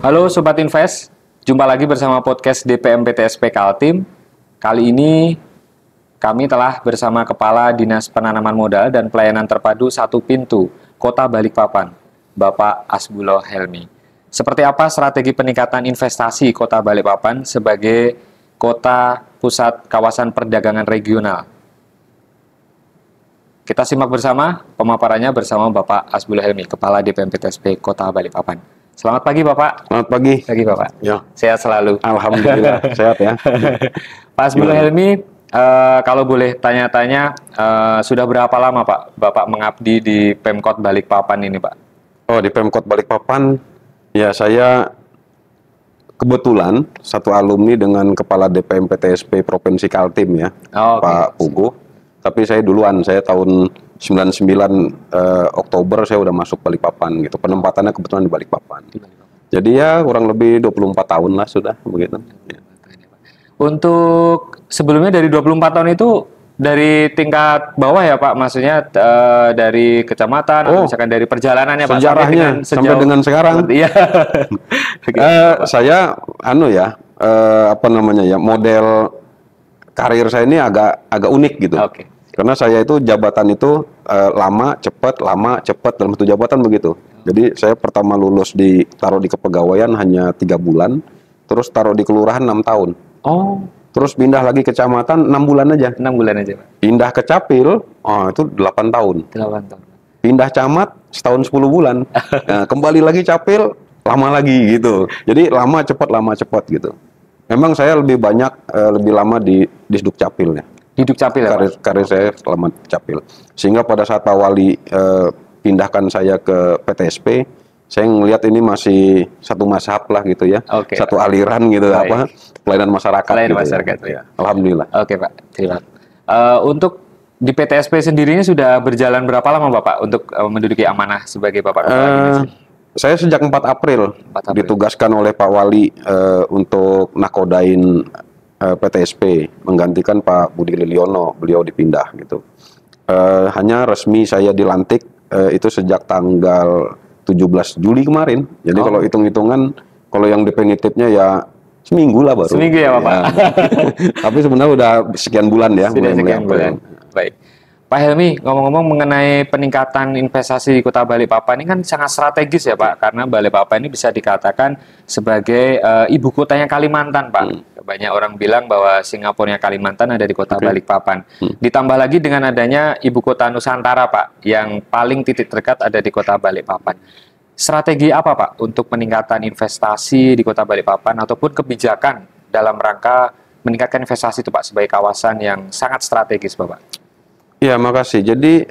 Halo Sobat Invest, jumpa lagi bersama podcast DPM PTSP Kaltim. Kali ini kami telah bersama Kepala Dinas Penanaman Modal dan Pelayanan Terpadu Satu Pintu, Kota Balikpapan, Bapak Asbulo Helmi. Seperti apa strategi peningkatan investasi Kota Balikpapan sebagai kota pusat kawasan perdagangan regional? Kita simak bersama pemaparannya bersama Bapak Asbulo Helmi, Kepala DPM PTSP Kota Balikpapan. Selamat pagi Bapak. Selamat pagi. Pagi Bapak. Ya. Sehat selalu. Alhamdulillah sehat ya. Pak Asbulo Helmi, kalau boleh tanya-tanya, sudah berapa lama Pak Bapak mengabdi di Pemkot Balikpapan ini Pak? Oh, di Pemkot Balikpapan, ya saya kebetulan satu alumni dengan Kepala DPM PTSP Provinsi Kaltim ya, Pak Pugu. Tapi saya duluan, saya tahun 99 Oktober saya udah masuk Balikpapan gitu. Penempatannya kebetulan di Balikpapan. Jadi ya kurang lebih 24 tahun lah sudah begitu. Untuk sebelumnya dari 24 tahun itu dari tingkat bawah ya Pak, maksudnya dari kecamatan atau misalkan dari perjalanannya Pak sejarahnya sampai dengan sekarang. Iya. Saya model karir saya ini agak unik gitu. Karena saya itu jabatan itu lama cepat dalam satu jabatan begitu. Jadi saya pertama lulus taruh di kepegawaian hanya 3 bulan, terus taruh di kelurahan 6 tahun. Terus pindah lagi ke kecamatan 6 bulan aja. 6 bulan aja Pak. Pindah ke Capil, itu 8 tahun. 8 tahun. Pindah camat setahun 10 bulan. Nah, kembali lagi Capil, lama lagi gitu. Jadi lama cepat gitu. Memang saya lebih lama di Disduk Capilnya. Hidup Capil ya Pak? Karir saya selama Capil. Sehingga pada saat Pak Wali pindahkan saya ke PTSP, saya ngelihat ini masih satu mazhab lah gitu ya. Satu aliran gitu. Pelayanan masyarakat. Pelayanan masyarakat. Ya. Alhamdulillah. Oke Pak, terima kasih. Untuk di PTSP sendirinya sudah berjalan berapa lama Bapak untuk menduduki amanah sebagai Bapak Kepala Dinas? Saya sejak 4 April ditugaskan oleh Pak Wali untuk nakodain PTSP, menggantikan Pak Budi Liliono, beliau dipindah gitu. Hanya resmi saya dilantik itu sejak tanggal 17 Juli kemarin. Jadi kalau hitung-hitungan, kalau yang definitifnya ya seminggu lah baru. Seminggu ya Bapak? Ya. Tapi sebenarnya udah sekian bulan ya. Sudah sekian bulan. Baik. Pak Helmi, ngomong-ngomong mengenai peningkatan investasi di Kota Balikpapan ini kan sangat strategis ya Pak, karena Balikpapan ini bisa dikatakan sebagai ibu kotanya Kalimantan Pak. Banyak orang bilang bahwa Singapura Kalimantan ada di Kota Balikpapan. Ditambah lagi dengan adanya ibu kota Nusantara Pak, yang paling titik terdekat ada di Kota Balikpapan. Strategi apa Pak untuk peningkatan investasi di Kota Balikpapan ataupun kebijakan dalam rangka meningkatkan investasi itu Pak sebagai kawasan yang sangat strategis Bapak? Ya, makasih. Jadi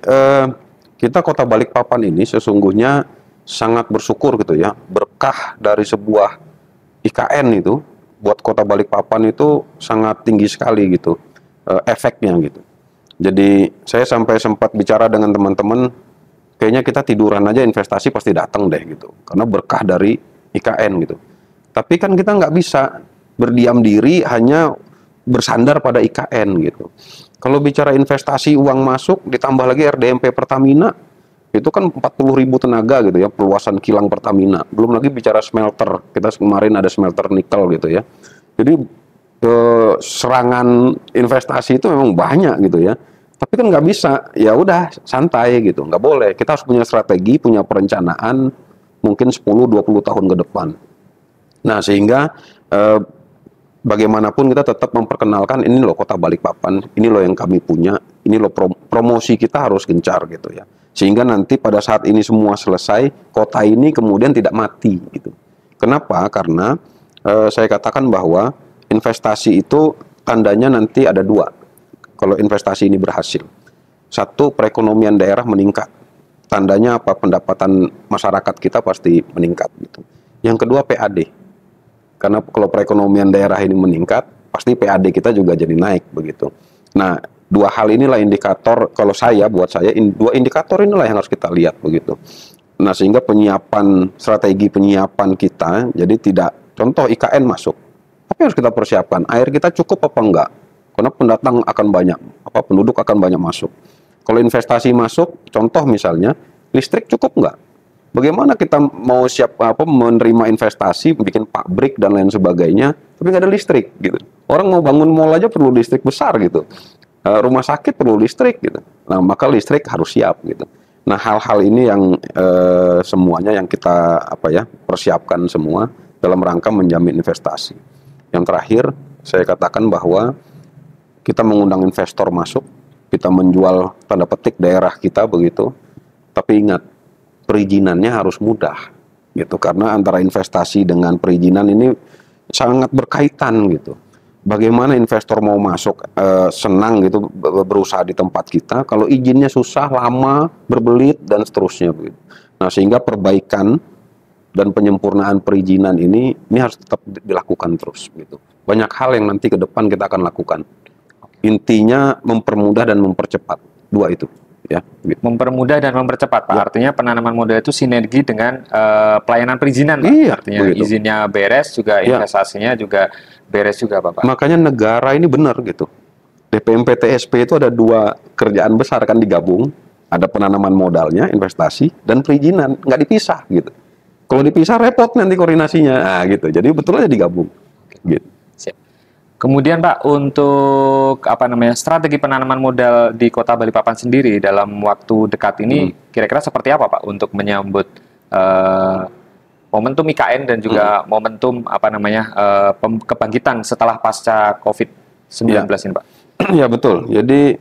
kita Kota Balikpapan ini sesungguhnya sangat bersyukur gitu ya. Berkah dari sebuah IKN itu buat Kota Balikpapan itu sangat tinggi sekali gitu efeknya gitu. Jadi saya sampai sempat bicara dengan teman-teman, kayaknya kita tiduran aja investasi pasti datang deh gitu. Karena berkah dari IKN gitu. Tapi kan kita nggak bisa berdiam diri hanya bersandar pada IKN gitu. Kalau bicara investasi uang masuk, ditambah lagi RDMP Pertamina, itu kan 40.000 tenaga gitu ya, perluasan kilang Pertamina. Belum lagi bicara smelter, kita kemarin ada smelter nikel gitu ya. Jadi serangan investasi itu memang banyak gitu ya. Tapi kan nggak bisa, ya udah santai gitu, nggak boleh. Kita harus punya strategi, punya perencanaan, mungkin 10-20 tahun ke depan. Nah sehingga bagaimanapun kita tetap memperkenalkan ini loh Kota Balikpapan, ini loh yang kami punya, ini loh promosi kita harus gencar gitu ya. Sehingga nanti pada saat ini semua selesai, kota ini kemudian tidak mati gitu. Kenapa? Karena saya katakan bahwa investasi itu tandanya nanti ada 2. Kalau investasi ini berhasil. 1, perekonomian daerah meningkat. Tandanya apa? Pendapatan masyarakat kita pasti meningkat gitu. Yang kedua PAD. Karena kalau perekonomian daerah ini meningkat, pasti PAD kita juga jadi naik begitu. Nah, 2 hal inilah indikator, buat saya 2 indikator inilah yang harus kita lihat begitu. Nah, sehingga strategi penyiapan kita, jadi tidak, contoh IKN masuk, apa yang harus kita persiapkan? Air kita cukup apa enggak? Karena pendatang akan banyak, penduduk akan banyak masuk. Kalau investasi masuk, contoh misalnya, listrik cukup enggak? Bagaimana kita mau siap menerima investasi, bikin pabrik dan lain sebagainya, tapi nggak ada listrik gitu. Orang mau bangun mall aja perlu listrik besar gitu. Rumah sakit perlu listrik gitu. Nah, maka listrik harus siap gitu. Nah, hal-hal ini yang semuanya yang kita persiapkan semua dalam rangka menjamin investasi. Yang terakhir, saya katakan bahwa kita mengundang investor masuk, kita menjual tanda petik daerah kita begitu. Tapi ingat, perizinannya harus mudah gitu, karena antara investasi dengan perizinan ini sangat berkaitan gitu. Bagaimana investor mau masuk senang gitu berusaha di tempat kita, kalau izinnya susah, lama, berbelit dan seterusnya begitu. Nah, sehingga perbaikan dan penyempurnaan perizinan ini harus tetap dilakukan terus gitu. Banyak hal yang nanti ke depan kita akan lakukan. Intinya mempermudah dan mempercepat, dua itu. Ya, gitu. Mempermudah dan mempercepat, Pak. Ya. Artinya penanaman modal itu sinergi dengan pelayanan perizinan, Pak. Iya, Artinya begitu. izinnya beres, juga investasinya juga beres juga, Pak. Makanya negara ini benar gitu. DPMPTSP itu ada dua kerjaan besar kan digabung. Ada penanaman modalnya, investasi, dan perizinan. Nggak dipisah gitu. Kalau dipisah repot nanti koordinasinya. Nah, gitu. Jadi betul aja digabung. Gitu. Siap. Kemudian Pak, untuk strategi penanaman modal di Kota Balikpapan sendiri dalam waktu dekat ini kira-kira seperti apa Pak untuk menyambut momentum IKN dan juga momentum kebangkitan setelah pasca COVID-19 ini Pak? Ya betul. Jadi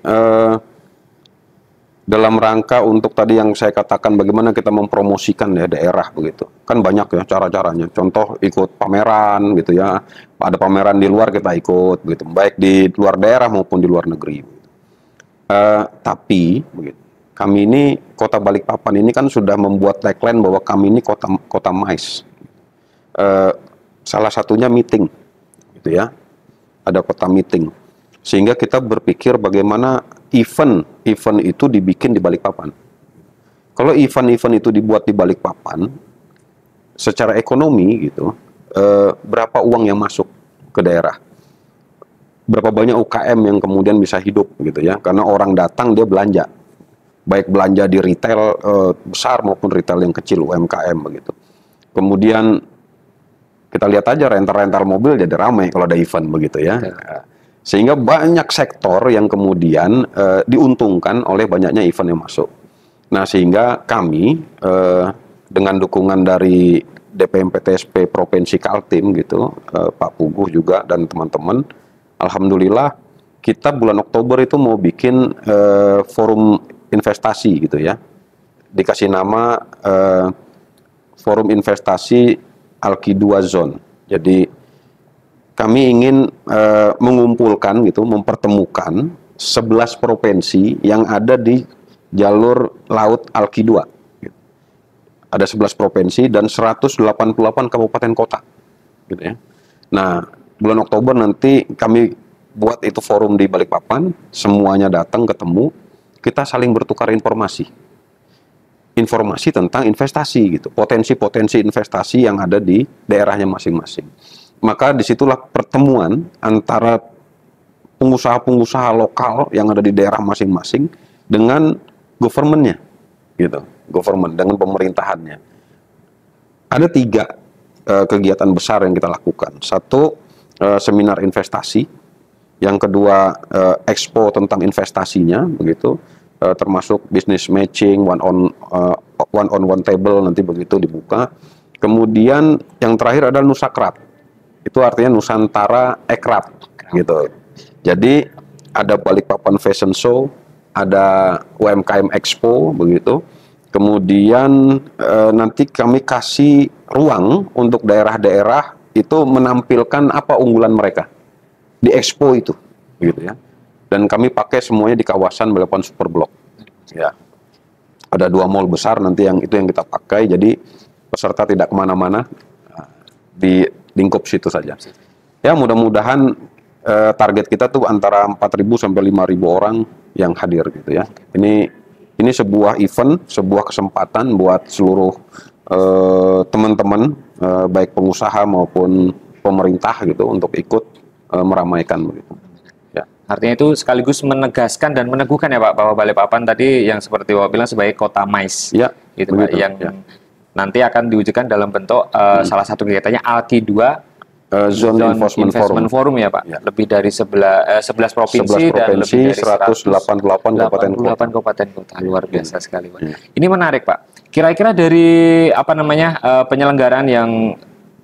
dalam rangka untuk tadi yang saya katakan bagaimana kita mempromosikan ya daerah begitu. Kan banyak ya cara-caranya. Contoh ikut pameran gitu ya. Ada pameran di luar kita ikut begitu. Baik di luar daerah maupun di luar negeri. Tapi begitu. Kami ini Kota Balikpapan ini kan sudah membuat tagline bahwa kami ini kota MICE. Salah satunya meeting gitu ya. Ada kota meeting. Sehingga kita berpikir bagaimana event itu dibikin di Balikpapan. Kalau event itu dibuat di Balikpapan, secara ekonomi gitu, berapa uang yang masuk ke daerah? Berapa banyak UKM yang kemudian bisa hidup gitu ya? Karena orang datang dia belanja, baik belanja di retail besar maupun retail yang kecil UMKM begitu. Kemudian kita lihat aja rental mobil jadi ramai kalau ada event begitu ya. Sehingga banyak sektor yang kemudian diuntungkan oleh banyaknya event yang masuk. Nah, sehingga kami dengan dukungan dari DPMPTSP Provinsi Kaltim gitu, Pak Puguh juga dan teman-teman, alhamdulillah kita bulan Oktober itu mau bikin forum investasi gitu ya. Dikasih nama Forum Investasi Alki 2 Zone. Jadi kami ingin mengumpulkan gitu, mempertemukan 11 provinsi yang ada di jalur laut Alki 2. Gitu. Ada 11 provinsi dan 188 kabupaten kota. Gitu ya. Nah, bulan Oktober nanti kami buat itu forum di Balikpapan, semuanya datang ketemu, kita saling bertukar informasi tentang investasi gitu, potensi-potensi investasi yang ada di daerahnya masing-masing. Maka disitulah pertemuan antara pengusaha-pengusaha lokal yang ada di daerah masing-masing dengan government-nya, gitu, government dengan pemerintahannya. Ada 3 kegiatan besar yang kita lakukan. Satu, seminar investasi. Yang kedua, expo tentang investasinya, begitu, termasuk business matching, one on one table nanti begitu dibuka. Kemudian yang terakhir adalah Nusakrat. Itu artinya Nusantara Ekrab gitu. Jadi ada Balikpapan Fashion Show, ada UMKM Expo begitu. Kemudian nanti kami kasih ruang untuk daerah-daerah itu menampilkan apa unggulan mereka di Expo itu gitu ya. Dan kami pakai semuanya di kawasan Balikpapan Superblok. Ya. Ada 2 mall besar nanti yang kita pakai, jadi peserta tidak kemana-mana, di lingkup situ saja. Ya, mudah-mudahan target kita tuh antara 4.000 sampai 5.000 orang yang hadir gitu ya. Ini sebuah event, sebuah kesempatan buat seluruh teman-teman baik pengusaha maupun pemerintah gitu untuk ikut meramaikan begitu. Ya. Artinya itu sekaligus menegaskan dan meneguhkan ya Pak bahwa Balikpapan tadi yang seperti Bapak bilang sebagai kota MICE. Ya, gitu Pak, yang nanti akan diwujudkan dalam bentuk salah satu kegiatannya ALKI 2 Zone Investment Forum. Ya Pak, Ya. lebih dari 11 provinsi, 11 dan lebih dari 188 kabupaten kota. kabupaten kota. Luar biasa sekali Pak. Ini menarik Pak. Kira-kira dari penyelenggaraan yang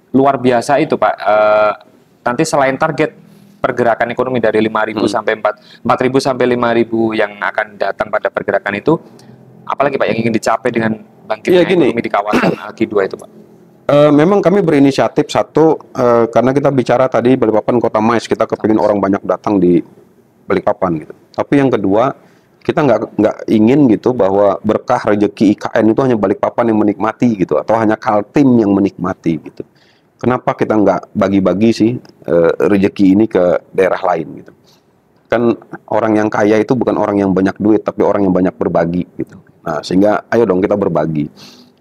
luar biasa itu Pak, nanti selain target pergerakan ekonomi dari 5.000 sampai 4.000 sampai 5.000 yang akan datang pada pergerakan itu, apalagi Pak yang ingin dicapai dengan bangkitnya ekonomi di kawasan ALKI 2 itu Pak? Memang kami berinisiatif satu, karena kita bicara tadi Balikpapan Kota Mais, kita kepingin orang banyak datang di Balikpapan gitu. Tapi yang kedua, kita nggak ingin gitu bahwa berkah rezeki IKN itu hanya Balikpapan yang menikmati gitu, atau hanya Kaltim yang menikmati gitu. Kenapa kita nggak bagi-bagi sih rezeki ini ke daerah lain gitu? Kan orang yang kaya itu bukan orang yang banyak duit, tapi orang yang banyak berbagi gitu. Nah, sehingga ayo dong kita berbagi.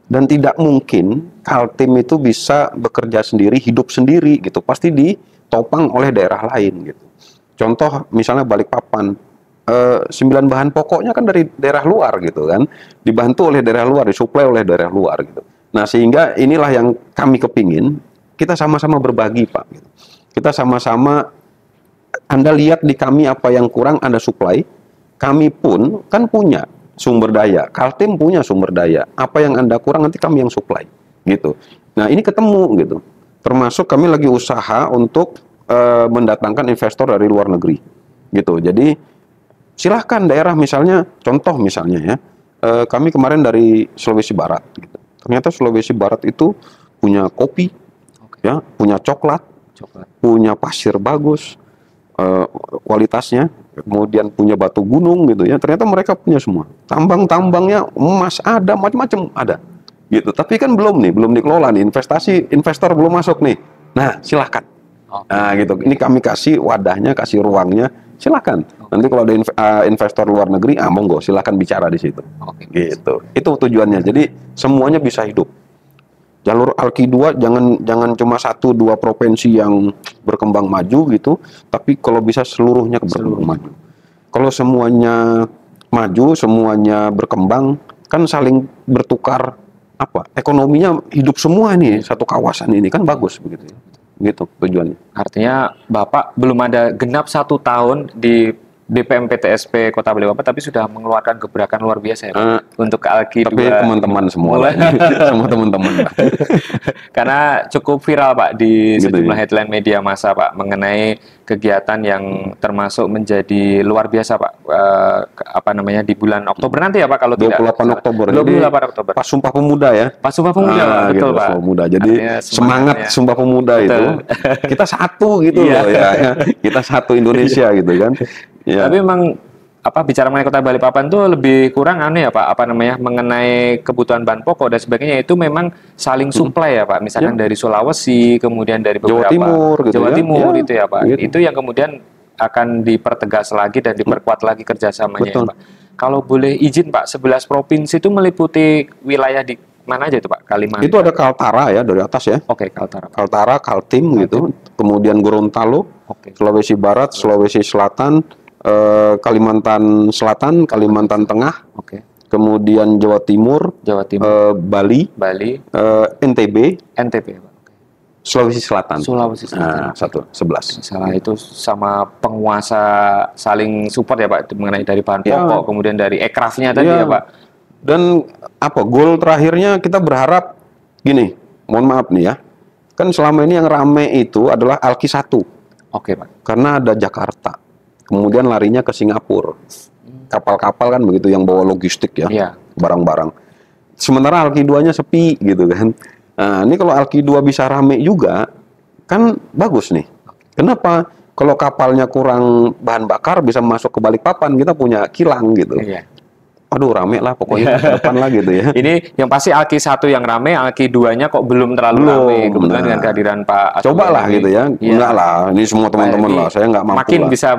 Dan tidak mungkin Kaltim itu bisa bekerja sendiri, hidup sendiri gitu. Pasti ditopang oleh daerah lain gitu. Contoh misalnya Balikpapan, 9 bahan pokoknya kan dari daerah luar gitu kan. Dibantu oleh daerah luar, disuplai oleh daerah luar gitu. Nah, sehingga inilah yang kami kepingin, kita sama-sama berbagi Pak gitu. Kita sama-sama, Anda lihat di kami apa yang kurang, Anda suplai. Kami pun kan punya sumber daya, Kaltim punya sumber daya. Apa yang Anda kurang nanti kami yang suplai gitu. Nah, ini ketemu gitu. Termasuk kami lagi usaha untuk mendatangkan investor dari luar negeri gitu. Jadi silahkan daerah misalnya, contoh misalnya ya, kami kemarin dari Sulawesi Barat gitu. Ternyata Sulawesi Barat itu punya kopi, ya, punya coklat, punya pasir bagus, kualitasnya, kemudian punya batu gunung gitu ya. Ternyata mereka punya semua. Tambang-tambangnya emas ada, macam-macam ada. Gitu. Tapi kan belum dikelola nih. Investor belum masuk nih. Nah, silahkan. Nah, gitu. Ini kami kasih wadahnya, kasih ruangnya. Silahkan. Nanti kalau ada investor luar negeri, monggo, silahkan bicara di situ. Gitu. Itu tujuannya. Jadi semuanya bisa hidup. Jalur ALKI 2 jangan cuma 1-2 provinsi yang berkembang maju gitu, tapi kalau bisa seluruhnya berkembang maju. Kalau semuanya maju, semuanya berkembang, kan saling bertukar ekonominya hidup semua nih, satu kawasan ini kan bagus begitu ya. Gitu tujuannya. Artinya Bapak belum ada genap 1 tahun di BPM PTSP Kota Balikpapan, tapi sudah mengeluarkan gebrakan luar biasa ya Pak, untuk ALKI 2. Tapi teman-teman semua semua teman-teman. Karena cukup viral Pak di gitu sejumlah ya. headline media massa Pak mengenai kegiatan yang termasuk menjadi luar biasa Pak, di bulan Oktober nanti ya Pak, kalau 28 Oktober. 28 Oktober. Pas Sumpah Pemuda ya. Pas Sumpah Pemuda Pak, betul gitu, Pak. Sumpah Pemuda. Jadi semangat Sumpah Pemuda itu kita satu gitu loh ya. Kita satu Indonesia gitu kan. Ya. Tapi memang bicara mengenai Kota Balikpapan itu lebih kurang ya Pak, mengenai kebutuhan bahan pokok dan sebagainya itu memang saling suplai ya Pak. Misalkan dari Sulawesi, kemudian dari beberapa Jawa Timur gitu ya Pak. Gitu. Itu yang kemudian akan dipertegas lagi dan diperkuat lagi kerjasamanya ya, Pak. Kalau boleh izin Pak, 11 provinsi itu meliputi wilayah di mana aja itu Pak? Kalimantan. Itu ada Kaltara ya dari atas ya. Oke, Kaltara. Kaltara, Kaltim gitu. Kemudian Gorontalo, Sulawesi Barat, Sulawesi Selatan, Kalimantan Selatan, Kalimantan Tengah, kemudian Jawa Timur, Bali, NTB, Pak. Sulawesi Selatan. Nah, 11. Salah itu sama penguasa saling support ya Pak, mengenai dari bahan pokok, kemudian dari ekrafnya tadi ya Pak. Dan goal terakhirnya kita berharap gini, mohon maaf nih ya, kan selama ini yang rame itu adalah ALKI 1. Oke Pak. Karena ada Jakarta. Kemudian larinya ke Singapura. Kapal-kapal kan begitu yang bawa logistik ya, barang-barang. Sementara ALKI 2-nya sepi gitu kan. Nah, ini kalau ALKI 2 bisa rame juga, kan bagus nih. Kenapa? Kalau kapalnya kurang bahan bakar bisa masuk ke Balikpapan, kita punya kilang gitu. Aduh, rame lah pokoknya ke depan lah gitu ya. Ini yang pasti ALKI 1 yang rame, ALKI 2-nya kok belum terlalu rame. Kebetulan dengan kehadiran Pak Coba lah gitu ya. Enggak lah, ini semua teman-teman lah. Saya nggak mampu makin lah. Bisa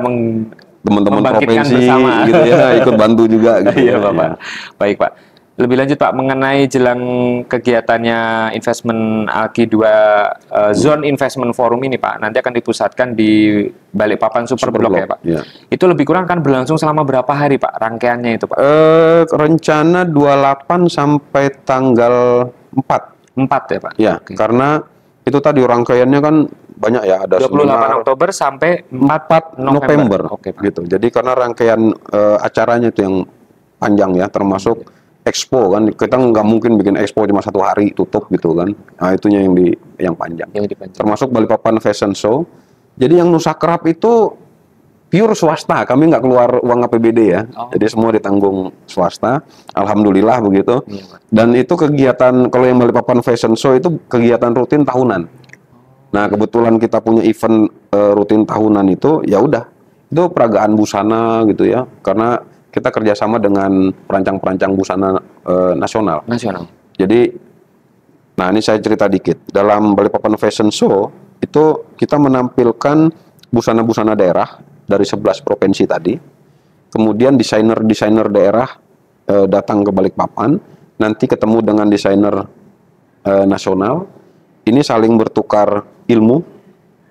teman-teman provinsi bersama. gitu ya, ikut bantu juga gitu. Iya Bapak. Baik Pak. Lebih lanjut Pak, mengenai jelang kegiatannya investment ALKI 2 Zone Investment Forum ini Pak, nanti akan dipusatkan di Balikpapan Superblok ya Pak. Itu lebih kurang akan berlangsung selama berapa hari Pak rangkaiannya itu Pak? Rencana 28 sampai tanggal 4 ya Pak? Ya, Oke. karena itu tadi rangkaiannya kan banyak ya, ada 28 seminar, Oktober sampai 4 November, Oke Pak. gitu. Jadi karena rangkaian acaranya itu yang panjang ya, termasuk expo kan, kita nggak mungkin bikin expo cuma 1 hari tutup gitu kan. Nah itunya yang panjang. Yang dipanjang. Termasuk Balikpapan Fashion Show. Jadi yang Nusa Kerap itu pure swasta, kami nggak keluar uang APBD ya. Jadi semua ditanggung swasta, alhamdulillah begitu. Iya, Pak. Dan itu kegiatan, kalau yang Balikpapan Fashion Show itu kegiatan rutin tahunan. Nah kebetulan kita punya event rutin tahunan itu, ya udah itu peragaan busana gitu ya, karena kita kerjasama dengan perancang-perancang busana nasional. Jadi, nah ini saya cerita dikit. Dalam Balikpapan Fashion Show itu kita menampilkan busana-busana daerah dari 11 provinsi tadi. Kemudian desainer-desainer daerah datang ke Balikpapan, nanti ketemu dengan desainer nasional. Ini saling bertukar ilmu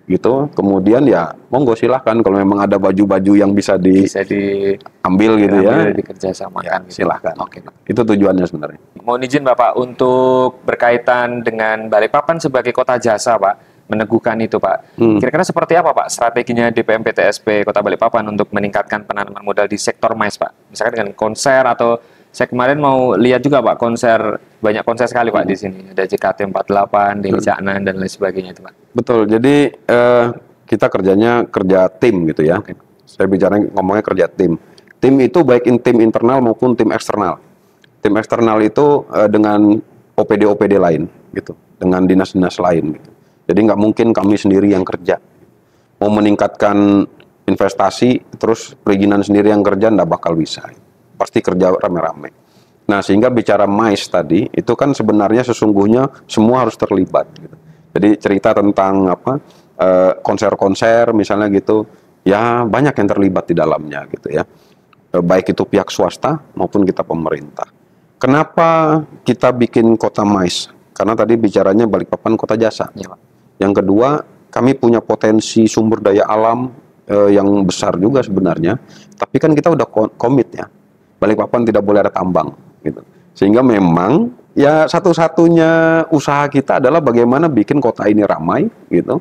gitu. Kemudian ya monggo silahkan kalau memang ada baju-baju yang bisa diambil gitu ya, dikerjasamakan. Ya, silahkan. Oke, Pak. Itu tujuannya sebenarnya. Mohon izin Bapak untuk berkaitan dengan Balikpapan sebagai kota jasa Pak, meneguhkan itu Pak. Kira-kira seperti apa Pak strateginya DPMPTSP Kota Balikpapan untuk meningkatkan penanaman modal di sektor MICE Pak? Misalkan dengan konser, atau saya kemarin mau lihat juga Pak konser, banyak konser sekali Pak di sini. Ada JKT48, Deli Caknan dan lain sebagainya itu Pak. Betul. Jadi kita kerjanya kerja tim gitu ya. Saya bicara ngomongnya kerja tim. Tim itu baik tim internal maupun tim eksternal. Tim eksternal itu dengan OPD-OPD lain gitu, dengan dinas-dinas lain gitu. Jadi nggak mungkin kami sendiri yang kerja. Mau meningkatkan investasi, terus perizinan sendiri yang kerja, nggak bakal bisa. Pasti kerja rame-rame. Nah, sehingga bicara MICE tadi, itu kan sebenarnya sesungguhnya semua harus terlibat. Gitu. Jadi cerita tentang apa konser-konser misalnya gitu, ya banyak yang terlibat di dalamnya gitu ya. Baik itu pihak swasta maupun kita pemerintah. Kenapa kita bikin kota MICE? Karena tadi bicaranya Balikpapan kota jasa. Ya, Pak. Yang kedua, kami punya potensi sumber daya alam yang besar juga sebenarnya. Tapi kan kita udah komit ya. Balikpapan tidak boleh ada tambang gitu. Sehingga memang ya satu-satunya usaha kita adalah bagaimana bikin kota ini ramai gitu.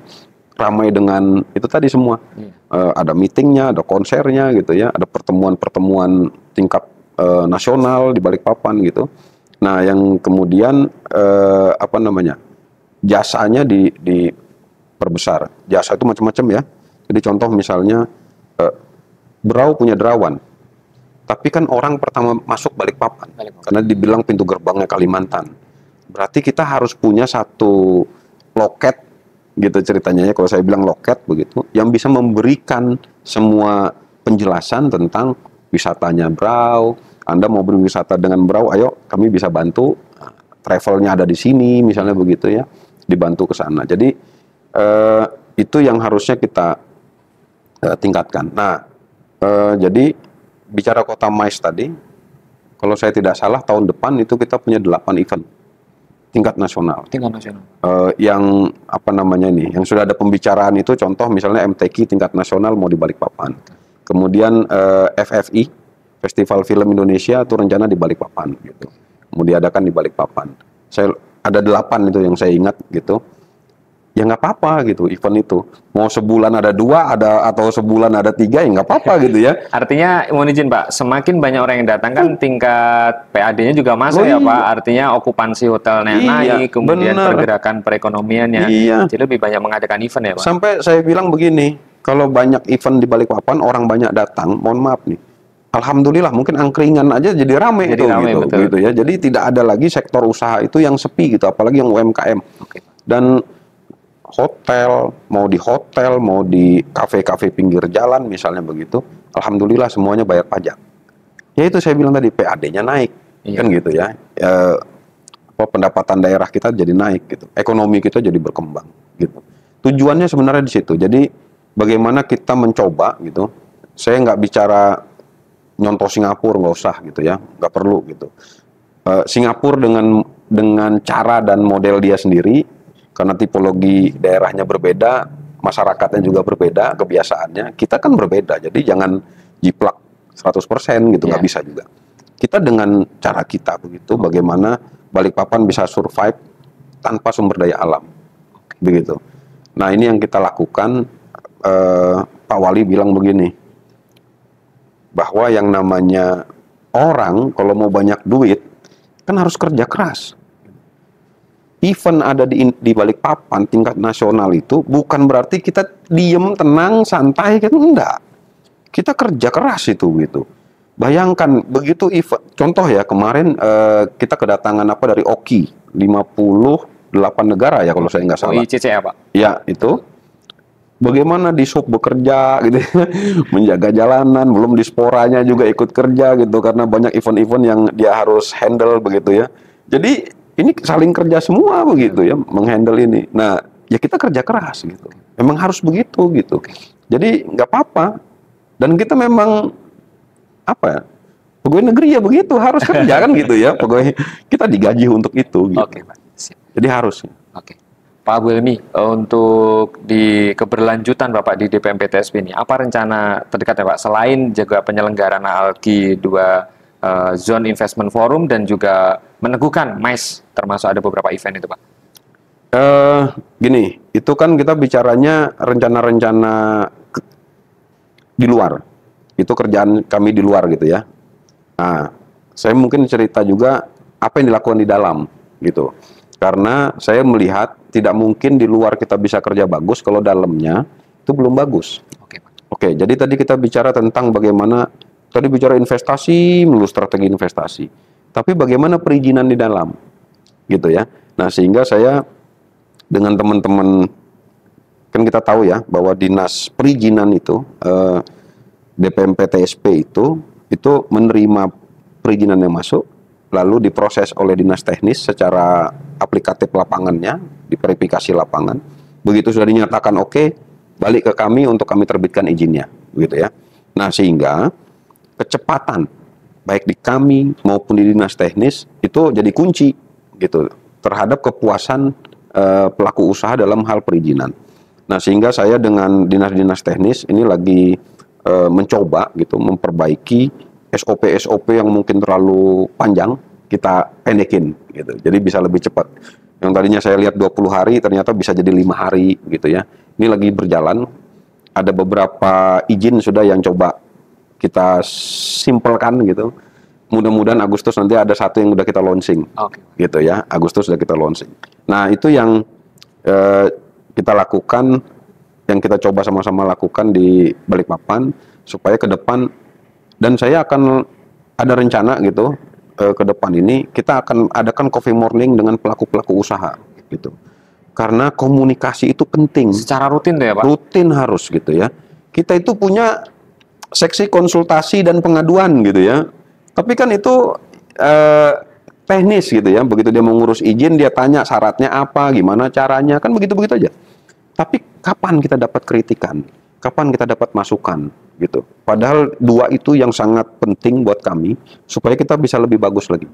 Ramai dengan itu tadi semua. Ada meetingnya, ada konsernya gitu ya, ada pertemuan-pertemuan tingkat nasional di Balikpapan gitu. Nah, yang kemudian apa namanya? Jasanya diperbesar. Jasa itu macam-macam ya. Jadi contoh misalnya Berau punya Derawan. Tapi kan orang pertama masuk Balikpapan. Karena dibilang pintu gerbangnya Kalimantan. Berarti kita harus punya satu loket gitu ceritanya ya, kalau saya bilang loket begitu, yang bisa memberikan semua penjelasan tentang wisatanya Berau. Anda mau berwisata dengan Berau, ayo kami bisa bantu. Travelnya ada di sini misalnya begitu ya, dibantu ke sana. Jadi itu yang harusnya kita tingkatkan. Nah, jadi bicara kota MICE tadi, kalau saya tidak salah tahun depan itu kita punya 8 event tingkat nasional. Yang apa namanya ini, yang sudah ada pembicaraan itu contoh misalnya MTQ tingkat nasional mau di Balikpapan. Kemudian FFI, Festival Film Indonesia itu rencana di Balikpapan gitu. Mau diadakan di Balikpapan. Saya ada 8 itu yang saya ingat gitu. Ya nggak apa-apa gitu event itu. Mau sebulan ada 2, atau sebulan ada 3 ya nggak apa-apa gitu ya. Artinya mohon izin Pak, semakin banyak orang yang datang kan tingkat PAD-nya juga masuk ya Pak. Artinya okupansi hotelnya naik, kemudian pergerakan perekonomiannya. Jadi lebih banyak mengadakan event ya Pak. Sampai saya bilang begini, kalau banyak event di Balikpapan orang banyak datang, mohon maaf nih. Alhamdulillah mungkin angkringan aja jadi ramai gitu ya. Jadi tidak ada lagi sektor usaha itu yang sepi gitu, apalagi yang UMKM. Dan hotel, mau di kafe-kafe pinggir jalan misalnya begitu, alhamdulillah semuanya bayar pajak. Ya itu saya bilang tadi PAD-nya naik, kan gitu ya. Pendapatan daerah kita jadi naik gitu, ekonomi kita jadi berkembang gitu. Tujuannya sebenarnya di situ. Jadi bagaimana kita mencoba gitu. Saya nggak bicara nyontoh Singapura, nggak usah gitu ya, nggak perlu gitu. Singapura dengan cara dan model dia sendiri. Karena tipologi daerahnya berbeda, masyarakatnya juga berbeda, kebiasaannya. Kita kan berbeda, jadi jangan jiplak 100% gitu, nggak bisa juga. Kita dengan cara kita begitu, bagaimana Balikpapan bisa survive tanpa sumber daya alam, begitu. Nah ini yang kita lakukan. Pak Wali bilang begini, bahwa yang namanya orang kalau mau banyak duit kan harus kerja keras. Event ada di Balikpapan tingkat nasional itu bukan berarti kita diem, tenang, santai, kan enggak. Kita kerja keras itu gitu. Bayangkan begitu event, contoh ya kemarin kita kedatangan dari OKI 58 negara ya kalau saya nggak salah. OICC ya Pak? Ya itu. Bagaimana di sub bekerja gitu, menjaga jalanan, belum disporanya juga ikut kerja gitu karena banyak event-event yang dia harus handle begitu ya. Jadi ini saling kerja semua begitu ya, menghandle ini. Nah ya kita kerja keras gitu. Memang harus begitu gitu. Jadi nggak apa-apa. Dan kita memang pegawai negeri ya begitu harus kerja kan gitu ya. Pegawai kita digaji untuk itu. Gitu. Oke Pak. Siap. Jadi harus. Oke. Pak Abu Helmi, untuk di keberlanjutan Bapak di DPM PTSP ini, apa rencana terdekat ya Pak? Selain juga penyelenggaraan ALKI 2 Zone Investment Forum dan juga meneguhkan MICE, termasuk ada beberapa event itu Pak? Gini, itu kan kita bicaranya rencana-rencana di luar. Itu kerjaan kami di luar gitu ya. Nah, saya mungkin cerita juga apa yang dilakukan di dalam gitu. Karena saya melihat tidak mungkin di luar kita bisa kerja bagus kalau dalamnya itu belum bagus. Oke, jadi tadi kita bicara tentang bagaimana, tadi bicara investasi, melulu strategi investasi. Tapi bagaimana perizinan di dalam, gitu ya. Nah, sehingga saya dengan teman-teman, kan kita tahu ya, bahwa dinas perizinan itu, DPM PTSP itu menerima perizinan yang masuk, lalu diproses oleh dinas teknis secara aplikatif lapangannya, diverifikasi lapangan. Begitu sudah dinyatakan oke, balik ke kami untuk kami terbitkan izinnya, begitu ya. Nah, sehingga kecepatan baik di kami maupun di dinas teknis itu jadi kunci gitu terhadap kepuasan pelaku usaha dalam hal perizinan. Nah, sehingga saya dengan dinas-dinas teknis ini lagi mencoba gitu memperbaiki SOP yang mungkin terlalu panjang, kita pendekin gitu. Jadi bisa lebih cepat. Yang tadinya saya lihat 20 hari ternyata bisa jadi 5 hari gitu ya. Ini lagi berjalan. Ada beberapa izin sudah yang coba kita simpelkan gitu. Mudah-mudahan Agustus nanti ada satu yang udah kita launching. Gitu ya. Agustus sudah kita launching. Nah, itu yang kita lakukan, yang kita coba sama-sama lakukan di Balikpapan supaya ke depan. Dan saya akan ada rencana gitu ke depan ini kita akan adakan coffee morning dengan pelaku-pelaku usaha gitu. Karena komunikasi itu penting. Secara rutin tuh ya Pak? Rutin harus gitu ya. Kita itu punya seksi konsultasi dan pengaduan gitu ya. Tapi kan itu teknis gitu ya. Begitu dia mengurus izin dia tanya syaratnya apa, gimana caranya, kan begitu-begitu aja. Tapi kapan kita dapat kritikan? Kapan kita dapat masukan? Gitu. Padahal dua itu yang sangat penting buat kami supaya kita bisa lebih bagus lagi.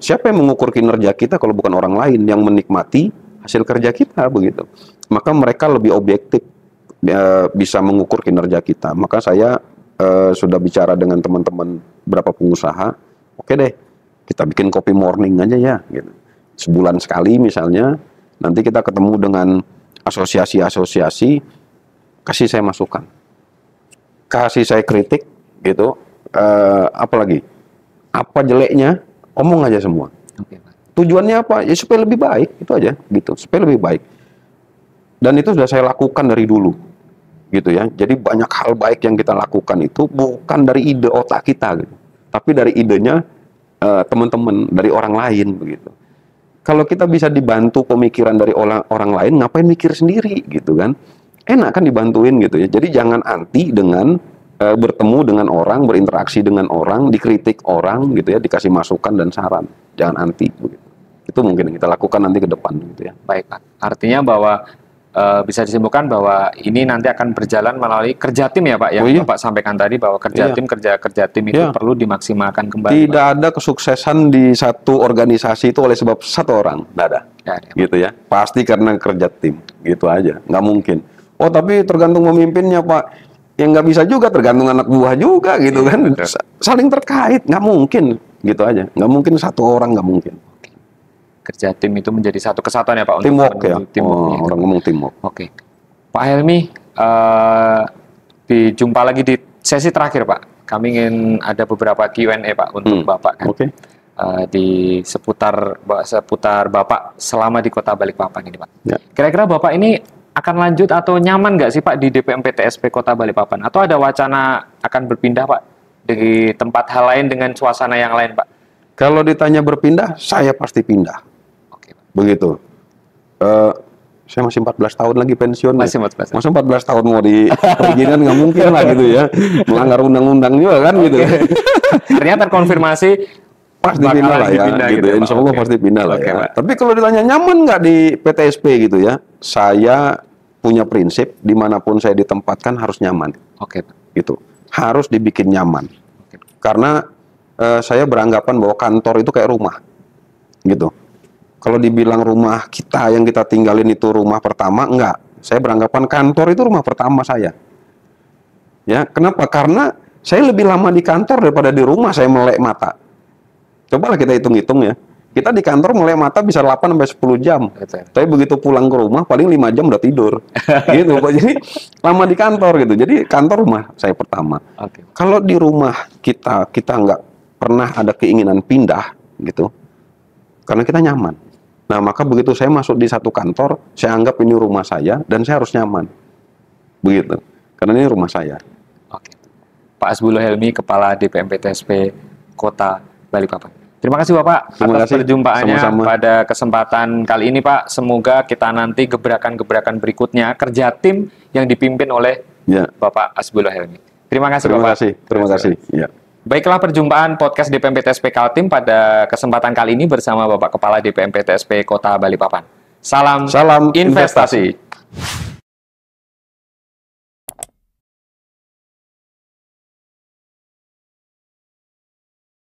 Siapa yang mengukur kinerja kita kalau bukan orang lain yang menikmati hasil kerja kita begitu. Maka mereka lebih objektif bisa mengukur kinerja kita. Maka saya sudah bicara dengan teman-teman beberapa pengusaha. Oke deh, kita bikin coffee morning aja ya. Gitu. Sebulan sekali misalnya. Nanti kita ketemu dengan asosiasi-asosiasi, kasih saya masukan. Kasih saya kritik gitu, apalagi apa jeleknya omong aja semua. Tujuannya apa? Ya supaya lebih baik, itu aja gitu, supaya lebih baik. Dan itu sudah saya lakukan dari dulu gitu ya. Jadi banyak hal baik yang kita lakukan itu bukan dari ide otak kita gitu, tapi dari idenya teman-teman, dari orang lain begitu. Kalau kita bisa dibantu pemikiran dari orang lain, ngapain mikir sendiri gitu kan? Enak kan dibantuin gitu ya. Jadi jangan anti dengan bertemu dengan orang, berinteraksi dengan orang, dikritik orang gitu ya, dikasih masukan dan saran. Jangan anti begitu. Itu mungkin yang kita lakukan nanti ke depan gitu ya. Baik Pak. Artinya bahwa bisa disimpulkan bahwa ini nanti akan berjalan melalui kerja tim ya Pak, yang Bapak sampaikan tadi bahwa kerja tim itu perlu dimaksimalkan kembali. Tidak ada kesuksesan di satu organisasi itu oleh sebab satu orang, tidak ada. Gitu ya. Pasti karena kerja tim, gitu aja. Nggak mungkin. Oh tapi tergantung pemimpinnya Pak. Yang nggak bisa juga tergantung anak buah juga gitu kan. Saling terkait, nggak mungkin gitu aja. Nggak mungkin satu orang, nggak mungkin. Kerja tim itu menjadi satu kesatuan ya Pak untuk Teamwork ya. menuju teamwork. Oh, orang ngomong teamwork. Oke. Pak Helmi, dijumpa lagi di sesi terakhir Pak. Kami ingin ada beberapa Q&A Pak untuk Bapak kan. Oke. Di seputar Bapak selama di Kota Balikpapan ini Pak. Ya. Kira-kira Bapak ini akan lanjut atau nyaman nggak sih Pak di DPMPTSP Kota Balikpapan? Atau ada wacana akan berpindah Pak di tempat hal lain dengan suasana yang lain Pak? Kalau ditanya berpindah, saya pasti pindah. Oke Pak. Begitu. Saya masih 14 tahun lagi pensiun. Masih 14 tahun. Masa 14 tahun mau perizinan nggak mungkin lah gitu ya. Melanggar undang-undang juga kan gitu. Ternyata terkonfirmasi Pasti pindah lah ya, gitu ya. Insya Allah pasti pindah lah ya. Tapi kalau ditanya nyaman nggak di PTSP gitu ya, saya punya prinsip dimanapun saya ditempatkan harus nyaman. Oke Pak. Gitu. Harus dibikin nyaman. Oke. Karena saya beranggapan bahwa kantor itu kayak rumah. Gitu. Kalau dibilang rumah kita yang kita tinggalin itu rumah pertama, enggak. Saya beranggapan kantor itu rumah pertama saya. Ya, kenapa? Karena saya lebih lama di kantor daripada di rumah saya melek mata. Cobalah kita hitung-hitung ya. Kita di kantor melek mata bisa 8 sampai 10 jam. Betul. Tapi begitu pulang ke rumah paling 5 jam udah tidur. Gitu, Pak. Jadi lama di kantor gitu. Jadi kantor rumah saya pertama. Oke. Kalau di rumah kita nggak pernah ada keinginan pindah gitu. Karena kita nyaman. Nah, maka begitu saya masuk di satu kantor, saya anggap ini rumah saya dan saya harus nyaman. Begitu. Karena ini rumah saya. Oke. Pak Hasbullah Helmi, Kepala DPMPTSP Kota Balikpapan. Terima kasih Bapak Terima atas kasih. perjumpaannya Sama-sama. pada kesempatan kali ini Pak. Semoga kita nanti gebrakan-gebrakan berikutnya kerja tim yang dipimpin oleh Ya. Bapak Hasbullah Helmi. Terima kasih Terima Bapak. kasih. Terima kasih. Ya. Baiklah perjumpaan podcast DPMPTSP Kaltim pada kesempatan kali ini bersama Bapak Kepala DPMPTSP Kota Balikpapan. Salam Salam investasi.